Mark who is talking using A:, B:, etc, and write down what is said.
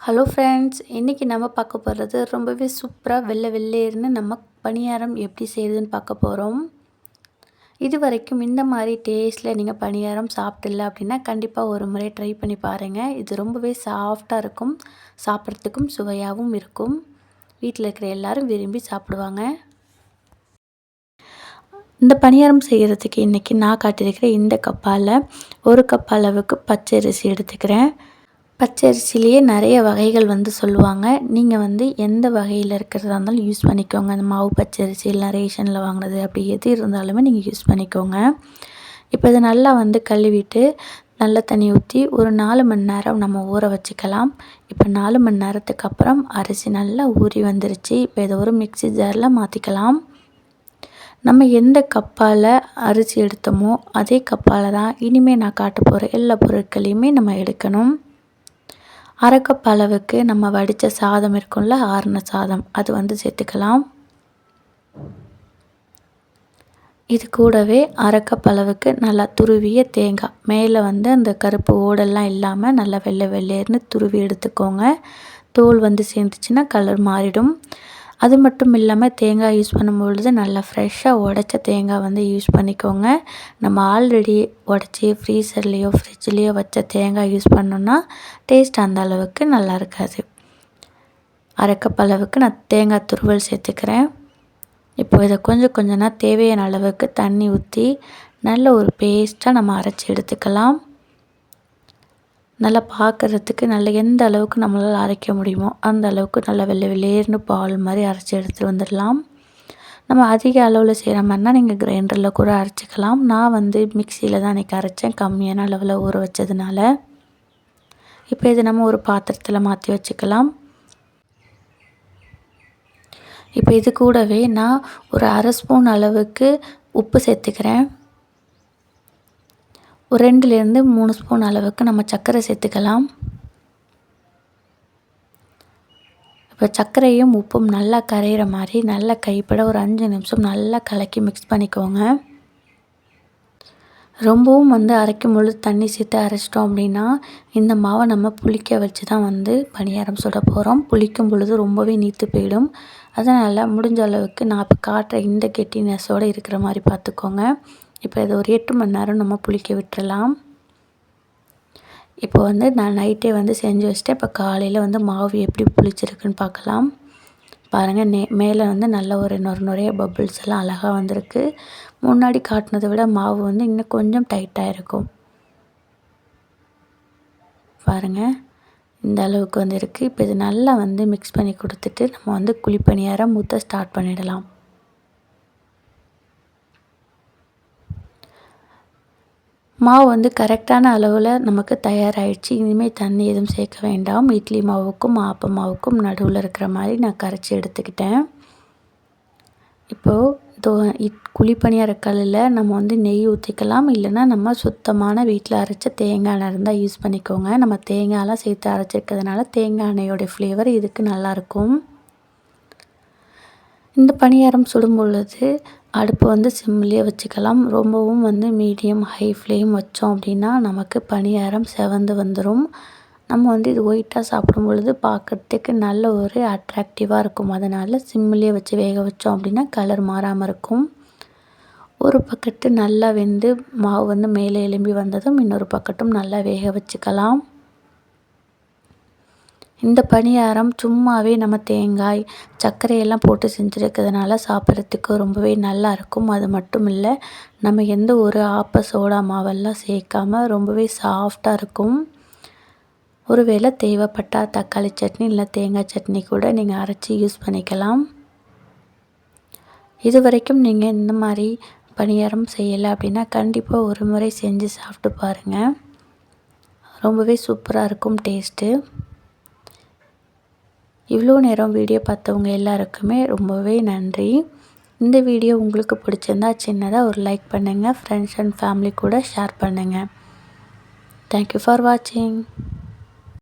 A: Hello friends, இன்றைக்கி நம்ம பார்க்க போகிறது ரொம்பவே சூப்பராக வெள்ளை வெள்ளேர்னு நம்ம பணியாரம் எப்படி செய்யுதுன்னு பார்க்க போகிறோம். இது வரைக்கும் இந்த மாதிரி டேஸ்ட்டில் நீங்கள் பணியாரம் சாப்பிடல அப்படின்னா கண்டிப்பாக ஒரு முறை ட்ரை பண்ணி பாருங்கள். இது ரொம்பவே சாஃப்டாக இருக்கும், சாப்பிட்றதுக்கும் சுவையாகவும் இருக்கும். வீட்டில் இருக்கிற எல்லாரும் விரும்பி சாப்பிடுவாங்க. இந்த பணியாரம் செய்கிறதுக்கு இன்றைக்கி நான் காட்டியிருக்கிற இந்த கப்பால் 1 கப் அளவுக்கு பச்சரிசி எடுத்துக்கிறேன். பச்சரிசிலேயே நிறைய வகைகள் சொல்லுவாங்க. நீங்கள் எந்த வகையில் இருக்கிறதா இருந்தாலும் யூஸ் பண்ணிக்கோங்க. அந்த மாவு பச்சரிசி இல்லை ரேஷனில் வாங்கினது அப்படி எது இருந்தாலுமே நீங்கள் யூஸ் பண்ணிக்கோங்க. இப்போ இதை நல்லா கழுவிட்டு நல்ல தண்ணி ஊற்றி ஒரு 4 மணி நேரம் நம்ம ஊற வச்சுக்கலாம். இப்போ 4 மணி நேரத்துக்கு அப்புறம் அரிசி நல்லா ஊறி வந்துருச்சு. இப்போ இதை ஒரு மிக்ஸி ஜாரில் மாற்றிக்கலாம். நம்ம எந்த கப்பால் அரிசி எடுத்தோமோ அதே கப்பால் தான் இனிமேல் நான் காட்ட போகிற எல்லா பொருட்களையுமே நம்ம எடுக்கணும். 1/2 கப் அளவுக்கு நம்ம வடித்த சாதம் இருக்கும்ல, ஆறின சாதம், அது சேர்த்துக்கலாம். இது கூடவே 1/2 கப் அளவுக்கு நல்லா துருவிய தேங்காய், மேலே அந்த கருப்பு ஓடெல்லாம் இல்லாமல் நல்லா வெள்ளை வெள்ளேர்னு துருவி எடுத்துக்கோங்க. தோல் சேர்ந்துச்சுன்னா கலர் மாறிடும். அது மட்டும் இல்லாமல் தேங்காய் யூஸ் பண்ணும்பொழுது நல்லா ஃப்ரெஷ்ஷாக உடைச்ச தேங்காய் யூஸ் பண்ணிக்கோங்க. நம்ம ஆல்ரெடி உடச்சி ஃப்ரீசர்லேயோ ஃப்ரிட்ஜ்லேயோ வச்ச தேங்காய் யூஸ் பண்ணோன்னா டேஸ்ட் அந்த அளவுக்கு நல்லா இருக்காது. 1/2 கப் அளவுக்கு நான் தேங்காய் துருவல் சேர்த்துக்கிறேன். இப்போ இதை கொஞ்சம் தேவையான அளவுக்கு தண்ணி ஊற்றி நல்ல ஒரு பேஸ்ட்டாக நம்ம அரைச்சி எடுத்துக்கலாம். நல்லா பார்க்குறதுக்கு எந்த அளவுக்கு நம்மளால் அரைக்க முடியுமோ அந்த அளவுக்கு நல்லா வெள்ளை வெள்ளேர்னு பால் மாதிரி அரைச்சி எடுத்துகிட்டு வந்துடலாம். நம்ம அதிக அளவில் செய்கிற மாதிரினா நீங்கள் கிரைண்டரில் கூட அரைச்சிக்கலாம். நான் மிக்சியில் தான் இன்றைக்கி அரைச்சேன், கம்மியான அளவில் ஊற வச்சதுனால. இப்போ இதை நம்ம ஒரு பாத்திரத்தில் மாற்றி வச்சுக்கலாம். இப்போ இது கூடவே நான் ஒரு 1/2 ஸ்பூன் அளவுக்கு உப்பு சேர்த்துக்கிறேன். ஒரு 2லேருந்து 3 ஸ்பூன் அளவுக்கு நம்ம சர்க்கரை சேர்த்துக்கலாம். இப்போ சர்க்கரையும் உப்பும் நல்லா கரையிற மாதிரி நல்லா கைப்பட ஒரு 5 நிமிஷம் நல்லா கலக்கி மிக்ஸ் பண்ணிக்கோங்க. ரொம்பவும் அரைக்கும் பொழுது தண்ணி சேர்த்து அரைச்சிட்டோம் அப்படின்னா இந்த மாவை நம்ம புளிக்க வச்சு தான் பணியாரம் சுட போகிறோம். புளிக்கும் பொழுது ரொம்பவே நீத்து போயிடும். அதனால் முடிஞ்ச அளவுக்கு நான் இப்போ காட்டுற இந்த கெட்டினஸோடு இருக்கிற மாதிரி பார்த்துக்கோங்க. இப்போ இதை ஒரு 8 மணி நேரம் நம்ம புளிக்க விட்டுறலாம். இப்போ நான் நைட்டே செஞ்சு வச்சுட்டேன். இப்போ காலையில் மாவு எப்படி புளிச்சிருக்குன்னு பார்க்கலாம். பாருங்கள், மேலே நல்ல ஒரு நுரைய பபிள்ஸ் எல்லாம் அழகாக வந்திருக்கு. முன்னாடி காட்டினதை விட மாவு இன்னும் கொஞ்சம் டைட்டாக இருக்கும். பாருங்கள், இந்த அளவுக்கு இருக்குது. இப்போ இது நல்லா மிக்ஸ் பண்ணி கொடுத்துட்டு நம்ம குழிப்பணியாரம் ஊற்ற ஸ்டார்ட் பண்ணிடலாம். மாவு கரெக்டான அளவில் நமக்கு தயாராகிடுச்சு. இனிமேல் தண்ணி எதுவும் சேர்க்க வேண்டாம். இட்லி மாவுக்கும் ஆப்ப மாவுக்கும் நடுவில் இருக்கிற மாதிரி நான் கரைச்சி எடுத்துக்கிட்டேன். இப்போது குழிப்பணியார கல்லில் நம்ம நெய் ஊற்றிக்கலாம். இல்லைன்னா நம்ம சுத்தமான வீட்டில் அரைச்ச தேங்காய் எண்ணெய் இருந்தால் யூஸ் பண்ணிக்கோங்க. நம்ம தேங்காயெலாம் சேர்த்து அரைச்சிருக்கிறதுனால தேங்காய் எண்ணெயோடைய ஃப்ளேவர் இதுக்கு நல்லாயிருக்கும். இந்த பணியாரம் சுடும் பொழுது அடுப்பு சிம்லேயே வச்சுக்கலாம். ரொம்பவும் மீடியம் ஹை ஃப்ளேம் வச்சோம் அப்படின்னா நமக்கு பணியாரம் செவந்து வந்துடும். நம்ம இது ஒயிட்டாக சாப்பிடும் பொழுது பார்க்குறதுக்கு நல்ல ஒரு அட்ராக்டிவாக இருக்கும். அதனால் சிம்லேயே வச்சு வேக வச்சோம் அப்படின்னா கலர் மாறாமல் இருக்கும். ஒரு பக்கத்து நல்லா வெந்து மாவு மேலே எலும்பி வந்ததும் இன்னொரு பக்கட்டும் நல்லா வேக வச்சுக்கலாம். இந்த பணியாரம் சும்மாவே நம்ம தேங்காய் சர்க்கரையெல்லாம் போட்டு செஞ்சுருக்கிறதுனால சாப்பிட்றதுக்கு ரொம்பவே நல்லாயிருக்கும். அது மட்டும் இல்லை, நம்ம எந்த ஒரு ஆப்ப சோடா மாவெல்லாம் சேர்க்காமல் ரொம்பவே சாஃப்டாக இருக்கும். ஒருவேளை தேவைப்பட்டால் தக்காளி சட்னி இல்லை தேங்காய் சட்னி கூட நீங்கள் அரைச்சி யூஸ் பண்ணிக்கலாம். இது வரைக்கும் நீங்கள் இந்த மாதிரி பணியாரம் செய்யலை அப்படின்னா கண்டிப்பாக ஒரு முறை செஞ்சு சாப்பிட்டு பாருங்கள். ரொம்பவே சூப்பராக இருக்கும் டேஸ்ட்டு. இவ்வளோ நேரம் வீடியோ பார்த்தவங்க எல்லாருக்குமே ரொம்பவே நன்றி. இந்த வீடியோ உங்களுக்கு பிடிச்சிருந்தா சின்னதாக ஒரு லைக் பண்ணுங்கள். ஃப்ரெண்ட்ஸ் அண்ட் ஃபேமிலி கூட ஷேர் பண்ணுங்கள். தேங்க்யூ ஃபார் வாட்சிங்.